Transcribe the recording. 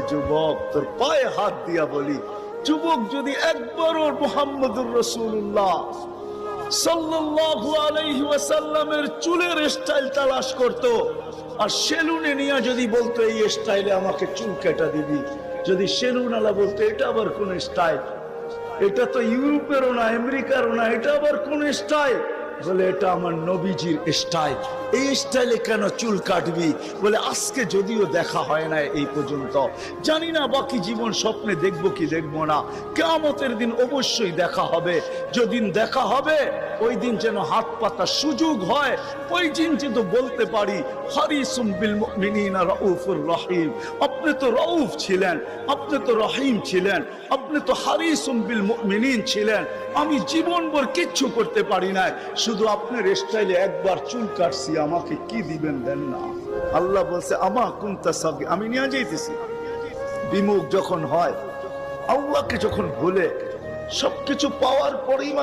যুবক, তোর পায়ে হাত দিয়া বলি, যুবক যদি একবারও মুহাম্মদুর রাসূলুল্লাহ সাল্লাল্লাহু আলাইহি ওয়াসাল্লামের চুলের স্টাইল তালাশ করত, আর সেলুনে নিয়ে যদি বলতো এই স্টাইলে আমাকে চুল কেটে দিবি, যদি সেলুন আলা বলতো এটা আবার কোন স্টাইল, এটা তো ইউরোপেরও না আমেরিকারও না, এটা আবার কোন স্টাইল, বলে এটা আমার নবীজির স্টাইল, এই স্টাইলে কেন চুল কাটবি? বলে আজকে যদিও দেখা হয় না এই পর্যন্ত, জানি না বাকি জীবন স্বপ্নে দেখবো কি দেখবো না, কিয়ামতের দিন অবশ্যই দেখা হবে, যেদিন দেখা হবে ওই দিন যেন হাত পাতার সুযোগ হয়, ওই দিন যেন বলতে পারি হারিসুম বিল মুমিনিনা রাউফুর রহিম, আপনি তো রাউফ ছিলেন, আপনি তো রহিম ছিলেন, আপনি তো হারিসুম বিল মুমিনিন ছিলেন, আমি জীবনভর কিচ্ছু করতে পারি না, শুধু আপনার স্টাইলে একবার চুল কাটছি, আমাকে কি দিবেন দেন না। আল্লাহ বলছে আমা কুনতা সাগি, আমি নিয়ে যাইতেছি। বিমুখ যখন হয়, আল্লাহকে যখন ভুলে, সবকিছু পাওয়ার পরেই